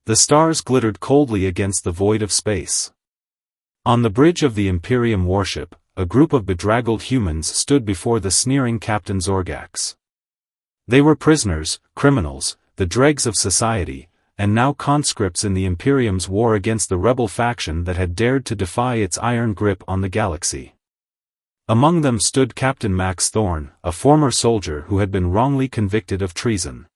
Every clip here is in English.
The stars glittered coldly against the void of space. On the bridge of the Imperium warship, a group of bedraggled humans stood before the sneering Captain Zorgax. They were prisoners, criminals, the dregs of society, and now conscripts in the Imperium's war against the rebel faction that had dared to defy its iron grip on the galaxy. Among them stood Captain Max Thorn, a former soldier who had been wrongly convicted of treason.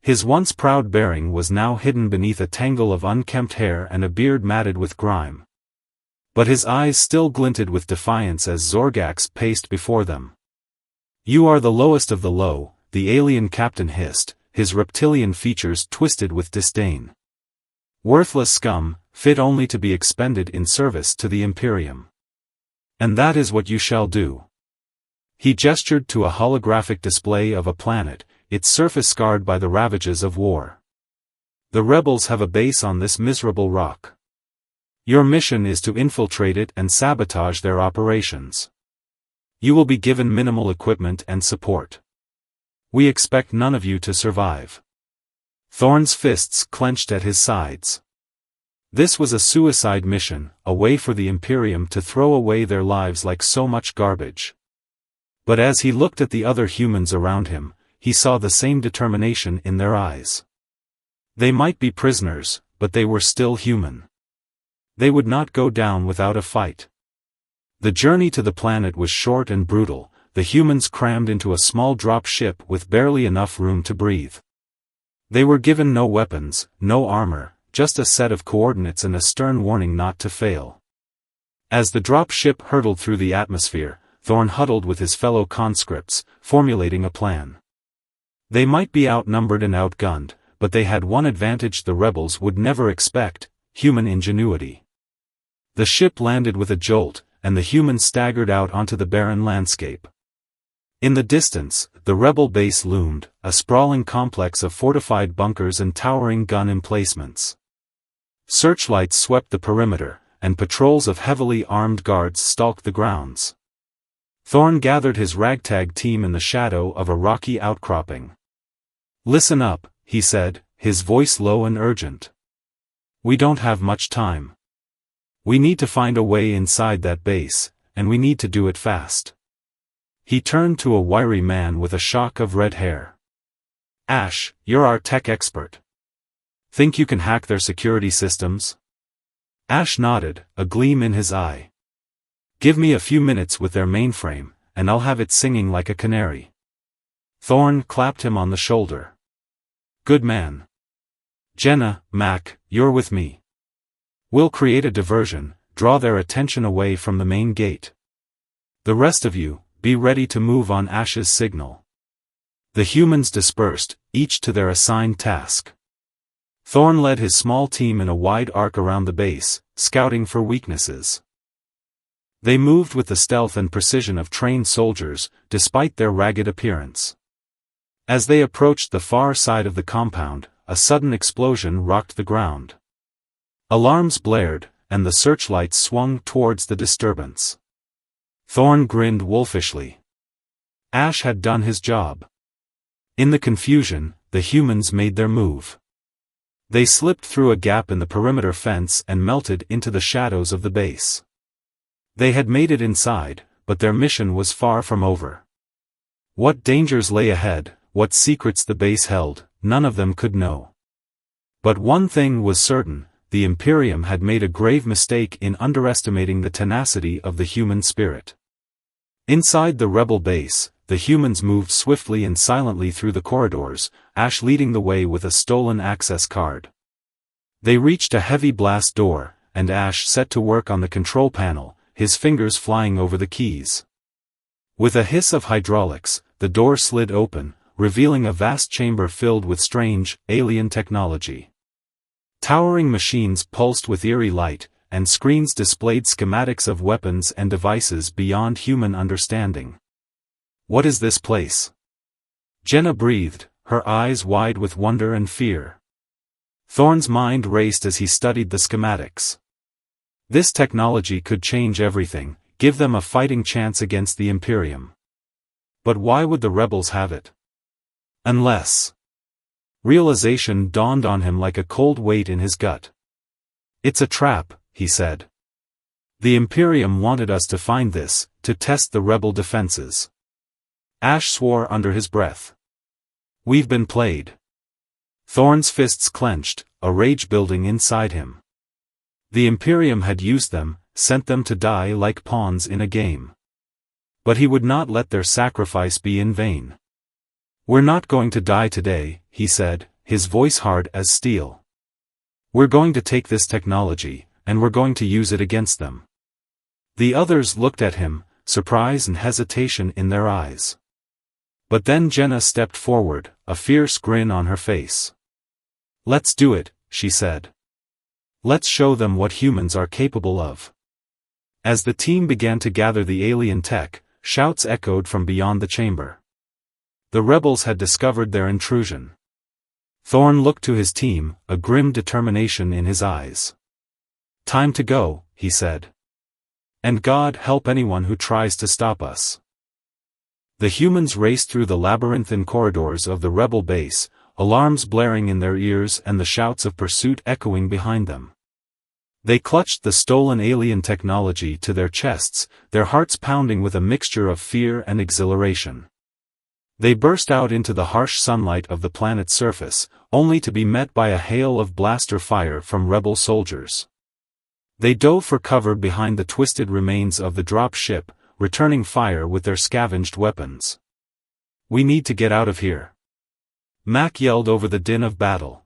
His once proud bearing was now hidden beneath a tangle of unkempt hair and a beard matted with grime. But his eyes still glinted with defiance as Zorgax paced before them. "You are the lowest of the low," the alien captain hissed, his reptilian features twisted with disdain. "Worthless scum, fit only to be expended in service to the Imperium. And that is what you shall do." He gestured to a holographic display of a planet, its surface scarred by the ravages of war. "The rebels have a base on this miserable rock. Your mission is to infiltrate it and sabotage their operations. You will be given minimal equipment and support. We expect none of you to survive." Thorn's fists clenched at his sides. This was a suicide mission, a way for the Imperium to throw away their lives like so much garbage. But as he looked at the other humans around him, he saw the same determination in their eyes. They might be prisoners, but they were still human. They would not go down without a fight. The journey to the planet was short and brutal, the humans crammed into a small drop ship with barely enough room to breathe. They were given no weapons, no armor, just a set of coordinates and a stern warning not to fail. As the drop ship hurtled through the atmosphere, Thorn huddled with his fellow conscripts, formulating a plan. They might be outnumbered and outgunned, but they had one advantage the rebels would never expect: human ingenuity. The ship landed with a jolt, and the humans staggered out onto the barren landscape. In the distance, the rebel base loomed, a sprawling complex of fortified bunkers and towering gun emplacements. Searchlights swept the perimeter, and patrols of heavily armed guards stalked the grounds. Thorn gathered his ragtag team in the shadow of a rocky outcropping. "Listen up," he said, his voice low and urgent. "We don't have much time. We need to find a way inside that base, and we need to do it fast." He turned to a wiry man with a shock of red hair. "Ash, you're our tech expert. Think you can hack their security systems?" Ash nodded, a gleam in his eye. "Give me a few minutes with their mainframe, and I'll have it singing like a canary." Thorn clapped him on the shoulder. "Good man. Jenna, Mac, you're with me. We'll create a diversion, draw their attention away from the main gate. The rest of you, be ready to move on Ash's signal." The humans dispersed, each to their assigned task. Thorn led his small team in a wide arc around the base, scouting for weaknesses. They moved with the stealth and precision of trained soldiers, despite their ragged appearance. As they approached the far side of the compound, a sudden explosion rocked the ground. Alarms blared, and the searchlights swung towards the disturbance. Thorn grinned wolfishly. Ash had done his job. In the confusion, the humans made their move. They slipped through a gap in the perimeter fence and melted into the shadows of the base. They had made it inside, but their mission was far from over. What dangers lay ahead, what secrets the base held, none of them could know. But one thing was certain: the Imperium had made a grave mistake in underestimating the tenacity of the human spirit. Inside the rebel base, the humans moved swiftly and silently through the corridors, Ash leading the way with a stolen access card. They reached a heavy blast door, and Ash set to work on the control panel, his fingers flying over the keys. With a hiss of hydraulics, the door slid open, revealing a vast chamber filled with strange, alien technology. Towering machines pulsed with eerie light, and screens displayed schematics of weapons and devices beyond human understanding. "What is this place?" Jenna breathed, her eyes wide with wonder and fear. Thorn's mind raced as he studied the schematics. This technology could change everything, give them a fighting chance against the Imperium. But why would the rebels have it? Unless... Realization dawned on him like a cold weight in his gut. "It's a trap," he said. "The Imperium wanted us to find this, to test the rebel defenses." Ash swore under his breath. "We've been played." Thorn's fists clenched, a rage building inside him. The Imperium had used them, sent them to die like pawns in a game. But he would not let their sacrifice be in vain. "We're not going to die today," he said, his voice hard as steel. "We're going to take this technology, and we're going to use it against them." The others looked at him, surprise and hesitation in their eyes. But then Jenna stepped forward, a fierce grin on her face. "Let's do it," she said. "Let's show them what humans are capable of." As the team began to gather the alien tech, shouts echoed from beyond the chamber. The rebels had discovered their intrusion. Thorn looked to his team, a grim determination in his eyes. "Time to go," he said. "And God help anyone who tries to stop us." The humans raced through the labyrinthine corridors of the rebel base, alarms blaring in their ears and the shouts of pursuit echoing behind them. They clutched the stolen alien technology to their chests, their hearts pounding with a mixture of fear and exhilaration. They burst out into the harsh sunlight of the planet's surface, only to be met by a hail of blaster fire from rebel soldiers. They dove for cover behind the twisted remains of the drop ship, returning fire with their scavenged weapons. "We need to get out of here," Mac yelled over the din of battle.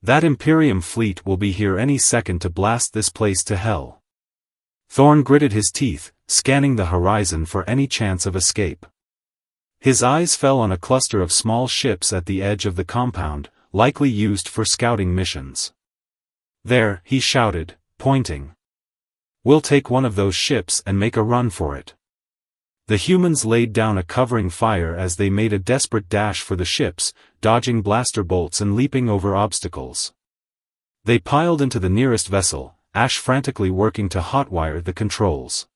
"That Imperium fleet will be here any second to blast this place to hell." Thorn gritted his teeth, scanning the horizon for any chance of escape. His eyes fell on a cluster of small ships at the edge of the compound, likely used for scouting missions. "There," he shouted, pointing. "We'll take one of those ships and make a run for it." The humans laid down a covering fire as they made a desperate dash for the ships, dodging blaster bolts and leaping over obstacles. They piled into the nearest vessel, Ash frantically working to hotwire the controls.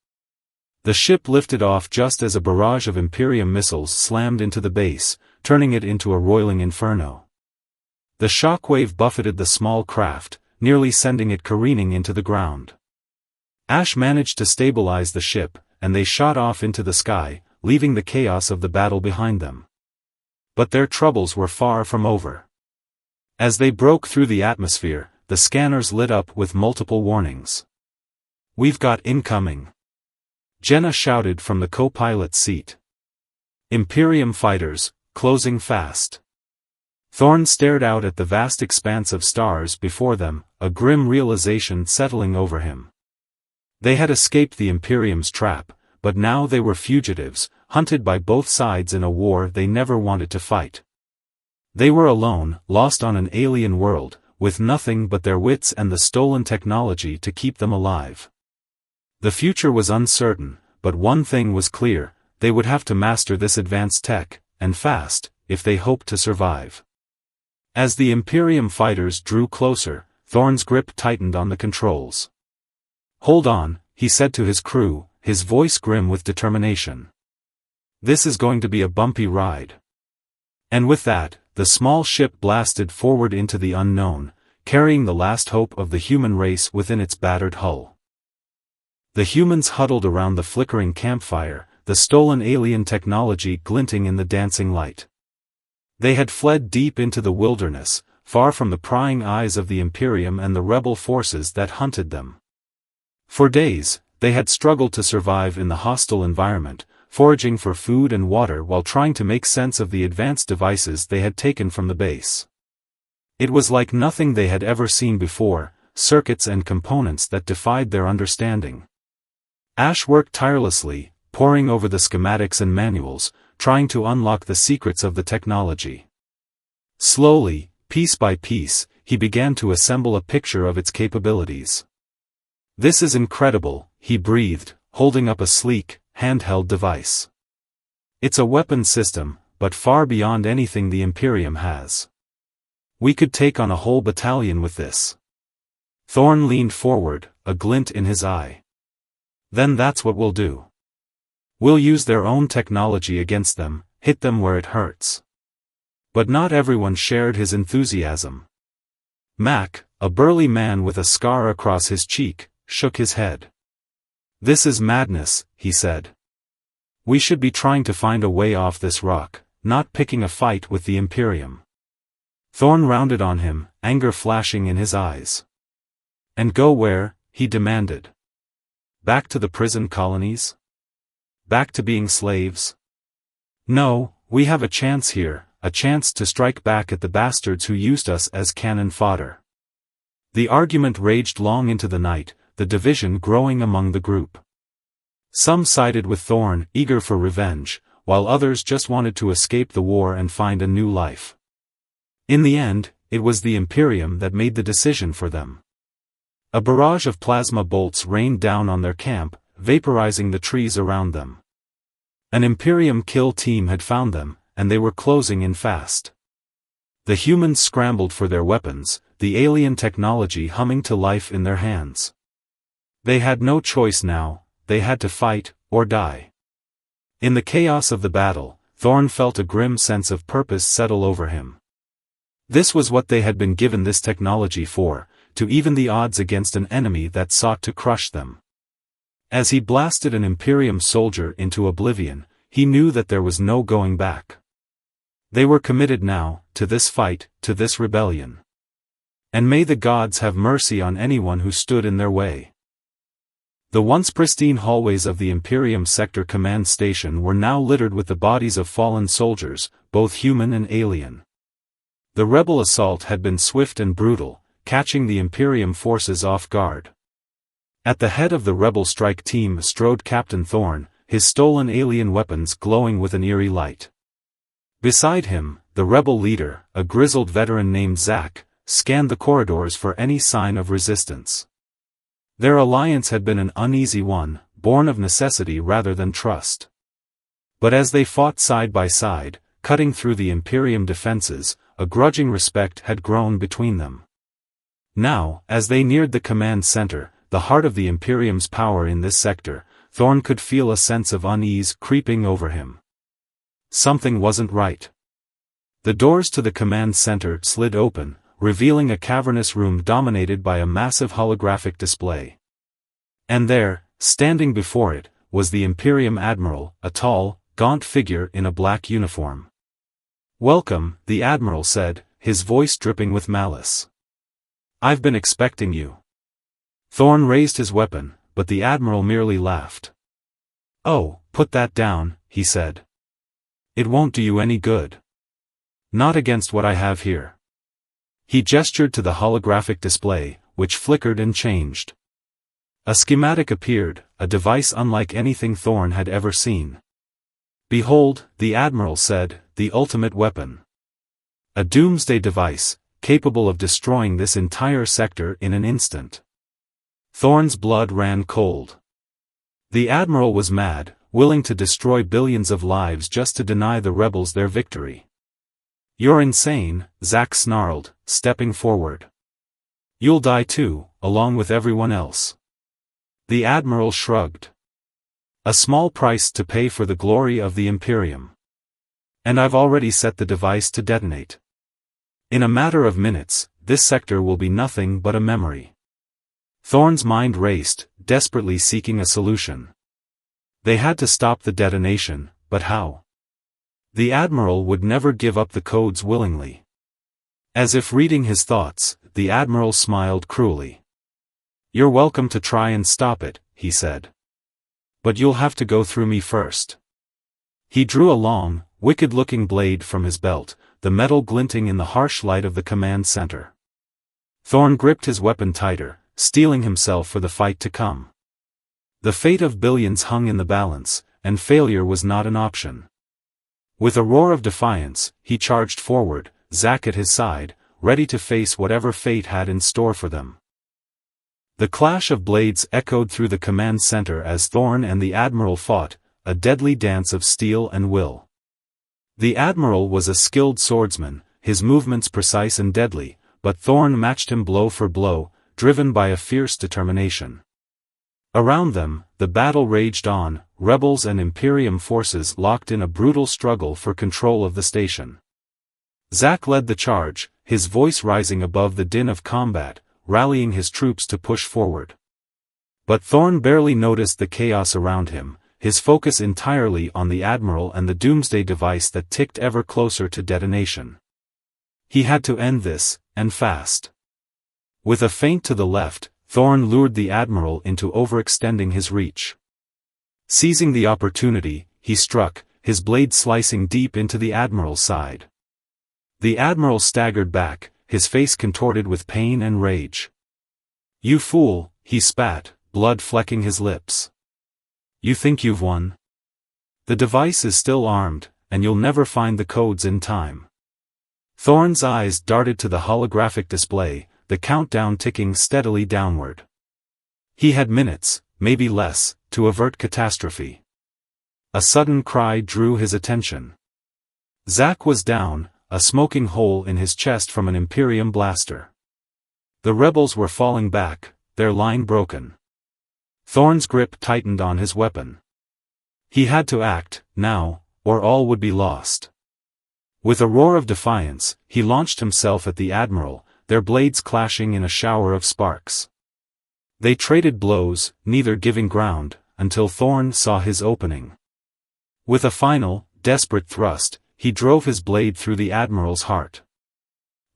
The ship lifted off just as a barrage of Imperium missiles slammed into the base, turning it into a roiling inferno. The shockwave buffeted the small craft, nearly sending it careening into the ground. Ash managed to stabilize the ship, and they shot off into the sky, leaving the chaos of the battle behind them. But their troubles were far from over. As they broke through the atmosphere, the scanners lit up with multiple warnings. "We've got incoming," Jenna shouted from the co-pilot's seat. "Imperium fighters, closing fast." Thorn stared out at the vast expanse of stars before them, a grim realization settling over him. They had escaped the Imperium's trap, but now they were fugitives, hunted by both sides in a war they never wanted to fight. They were alone, lost on an alien world, with nothing but their wits and the stolen technology to keep them alive. The future was uncertain, but one thing was clear: they would have to master this advanced tech, and fast, if they hoped to survive. As the Imperium fighters drew closer, Thorn's grip tightened on the controls. "Hold on," he said to his crew, his voice grim with determination. "This is going to be a bumpy ride." And with that, the small ship blasted forward into the unknown, carrying the last hope of the human race within its battered hull. The humans huddled around the flickering campfire, the stolen alien technology glinting in the dancing light. They had fled deep into the wilderness, far from the prying eyes of the Imperium and the rebel forces that hunted them. For days, they had struggled to survive in the hostile environment, foraging for food and water while trying to make sense of the advanced devices they had taken from the base. It was like nothing they had ever seen before, circuits and components that defied their understanding. Ash worked tirelessly, poring over the schematics and manuals, trying to unlock the secrets of the technology. Slowly, piece by piece, he began to assemble a picture of its capabilities. "This is incredible," he breathed, holding up a sleek, handheld device. "It's a weapon system, but far beyond anything the Imperium has. We could take on a whole battalion with this." Thorn leaned forward, a glint in his eye. "Then that's what we'll do. We'll use their own technology against them, hit them where it hurts." But not everyone shared his enthusiasm. Mac, a burly man with a scar across his cheek, shook his head. "This is madness," he said. "We should be trying to find a way off this rock, not picking a fight with the Imperium." Thorn rounded on him, anger flashing in his eyes. "And go where?" he demanded. "Back to the prison colonies? Back to being slaves? No, we have a chance here, a chance to strike back at the bastards who used us as cannon fodder." The argument raged long into the night, the division growing among the group. Some sided with Thorn, eager for revenge, while others just wanted to escape the war and find a new life. In the end, it was the Imperium that made the decision for them. A barrage of plasma bolts rained down on their camp, vaporizing the trees around them. An Imperium kill team had found them, and they were closing in fast. The humans scrambled for their weapons, the alien technology humming to life in their hands. They had no choice now, they had to fight, or die. In the chaos of the battle, Thorn felt a grim sense of purpose settle over him. This was what they had been given this technology for, to even the odds against an enemy that sought to crush them. As he blasted an Imperium soldier into oblivion, he knew that there was no going back. They were committed now, to this fight, to this rebellion. And may the gods have mercy on anyone who stood in their way. The once pristine hallways of the Imperium Sector Command Station were now littered with the bodies of fallen soldiers, both human and alien. The rebel assault had been swift and brutal, catching the Imperium forces off guard. At the head of the rebel strike team strode Captain Thorn, his stolen alien weapons glowing with an eerie light. Beside him, the rebel leader, a grizzled veteran named Zack, scanned the corridors for any sign of resistance. Their alliance had been an uneasy one, born of necessity rather than trust. But as they fought side by side, cutting through the Imperium defenses, a grudging respect had grown between them. Now, as they neared the command center, the heart of the Imperium's power in this sector, Thorn could feel a sense of unease creeping over him. Something wasn't right. The doors to the command center slid open, revealing a cavernous room dominated by a massive holographic display. And there, standing before it, was the Imperium Admiral, a tall, gaunt figure in a black uniform. "Welcome," the Admiral said, his voice dripping with malice. "I've been expecting you." Thorn raised his weapon, but the Admiral merely laughed. "Oh, put that down," he said. "It won't do you any good. Not against what I have here." He gestured to the holographic display, which flickered and changed. A schematic appeared, a device unlike anything Thorn had ever seen. "Behold," the Admiral said, "the ultimate weapon. A doomsday device, capable of destroying this entire sector in an instant." Thorn's blood ran cold. The Admiral was mad, willing to destroy billions of lives just to deny the rebels their victory. "You're insane," Zack snarled, stepping forward. "You'll die too, along with everyone else." The Admiral shrugged. "A small price to pay for the glory of the Imperium. And I've already set the device to detonate. In a matter of minutes, this sector will be nothing but a memory." Thorn's mind raced, desperately seeking a solution. They had to stop the detonation, but how? The Admiral would never give up the codes willingly. As if reading his thoughts, the Admiral smiled cruelly. "You're welcome to try and stop it," he said. "But you'll have to go through me first." He drew a long, wicked-looking blade from his belt, the metal glinting in the harsh light of the command center. Thorn gripped his weapon tighter, steeling himself for the fight to come. The fate of billions hung in the balance, and failure was not an option. With a roar of defiance, he charged forward, Zack at his side, ready to face whatever fate had in store for them. The clash of blades echoed through the command center as Thorn and the Admiral fought, a deadly dance of steel and will. The Admiral was a skilled swordsman, his movements precise and deadly, but Thorn matched him blow for blow, driven by a fierce determination. Around them, the battle raged on, rebels and Imperium forces locked in a brutal struggle for control of the station. Zack led the charge, his voice rising above the din of combat, rallying his troops to push forward. But Thorn barely noticed the chaos around him, his focus entirely on the Admiral and the doomsday device that ticked ever closer to detonation. He had to end this, and fast. With a feint to the left, Thorn lured the Admiral into overextending his reach. Seizing the opportunity, he struck, his blade slicing deep into the Admiral's side. The Admiral staggered back, his face contorted with pain and rage. "You fool," he spat, blood flecking his lips. "You think you've won? The device is still armed, and you'll never find the codes in time." Thorn's eyes darted to the holographic display, the countdown ticking steadily downward. He had minutes, maybe less, to avert catastrophe. A sudden cry drew his attention. Zack was down, a smoking hole in his chest from an Imperium blaster. The rebels were falling back, their line broken. Thorn's grip tightened on his weapon. He had to act, now, or all would be lost. With a roar of defiance, he launched himself at the Admiral, their blades clashing in a shower of sparks. They traded blows, neither giving ground, until Thorn saw his opening. With a final, desperate thrust, he drove his blade through the Admiral's heart.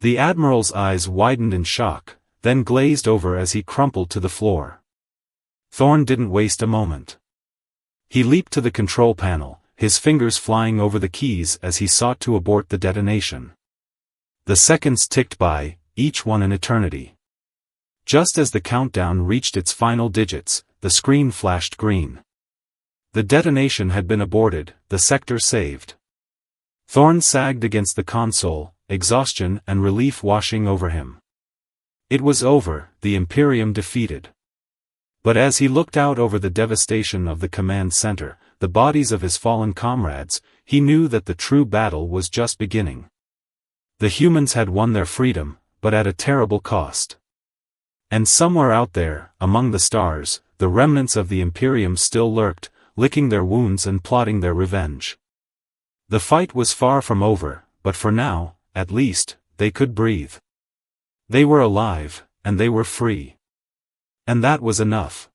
The Admiral's eyes widened in shock, then glazed over as he crumpled to the floor. Thorn didn't waste a moment. He leaped to the control panel, his fingers flying over the keys as he sought to abort the detonation. The seconds ticked by, each one an eternity. Just as the countdown reached its final digits, the screen flashed green. The detonation had been aborted, the sector saved. Thorn sagged against the console, exhaustion and relief washing over him. It was over, the Imperium defeated. But as he looked out over the devastation of the command center, the bodies of his fallen comrades, he knew that the true battle was just beginning. The humans had won their freedom, but at a terrible cost. And somewhere out there, among the stars, the remnants of the Imperium still lurked, licking their wounds and plotting their revenge. The fight was far from over, but for now, at least, they could breathe. They were alive, and they were free. And that was enough.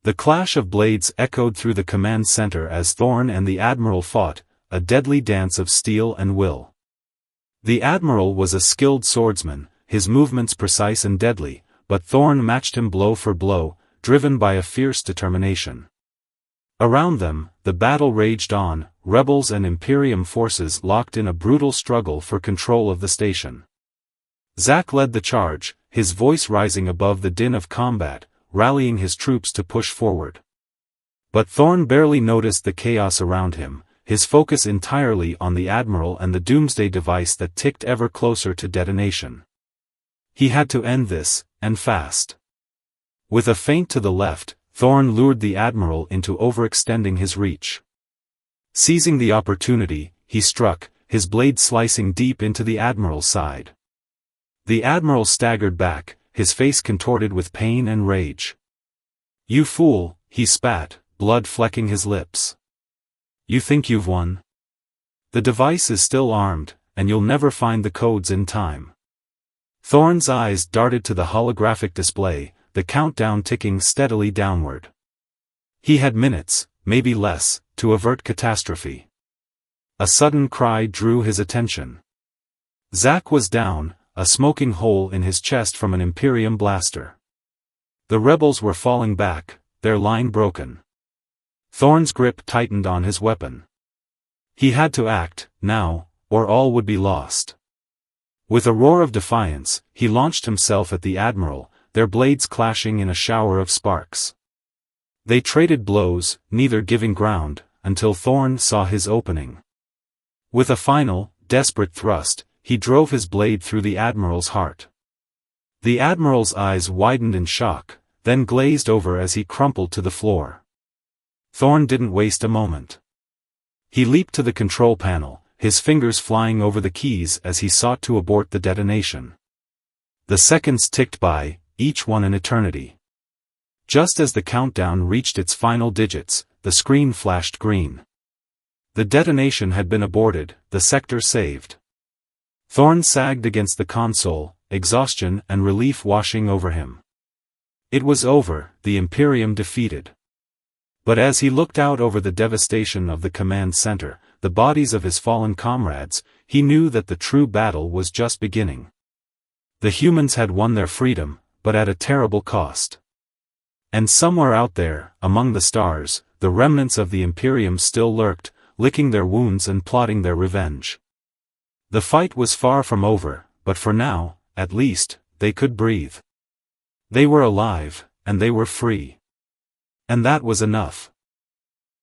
The clash of blades echoed through the command center as Thorn and the Admiral fought, a deadly dance of steel and will. The Admiral was a skilled swordsman, his movements precise and deadly, but Thorn matched him blow for blow, driven by a fierce determination. Around them, the battle raged on, rebels and Imperium forces locked in a brutal struggle for control of the station. Zack led the charge, his voice rising above the din of combat, rallying his troops to push forward. But Thorn barely noticed the chaos around him, his focus entirely on the Admiral and the doomsday device that ticked ever closer to detonation. He had to end this, and fast. With a feint to the left, Thorn lured the Admiral into overextending his reach. Seizing the opportunity, he struck, his blade slicing deep into the Admiral's side. The Admiral staggered back, his face contorted with pain and rage. "You fool," he spat, blood flecking his lips. "You think you've won? The device is still armed, and you'll never find the codes in time." Thorn's eyes darted to the holographic display, the countdown ticking steadily downward. He had minutes, maybe less, to avert catastrophe. A sudden cry drew his attention. Zack was down, a smoking hole in his chest from an Imperium blaster. The rebels were falling back, their line broken. Thorn's grip tightened on his weapon. He had to act, now, or all would be lost. With a roar of defiance, he launched himself at the Admiral, their blades clashing in a shower of sparks. They traded blows, neither giving ground, until Thorn saw his opening. With a final, desperate thrust, he drove his blade through the Admiral's heart. The Admiral's eyes widened in shock, then glazed over as he crumpled to the floor. Thorn didn't waste a moment. He leaped to the control panel, his fingers flying over the keys as he sought to abort the detonation. The seconds ticked by, each one an eternity. Just as the countdown reached its final digits, the screen flashed green. The detonation had been aborted, the sector saved. Thorn sagged against the console, exhaustion and relief washing over him. It was over, the Imperium defeated. But as he looked out over the devastation of the command center, the bodies of his fallen comrades, he knew that the true battle was just beginning. The humans had won their freedom, but at a terrible cost. And somewhere out there, among the stars, the remnants of the Imperium still lurked, licking their wounds and plotting their revenge. The fight was far from over, but for now, at least, they could breathe. They were alive, and they were free. And that was enough.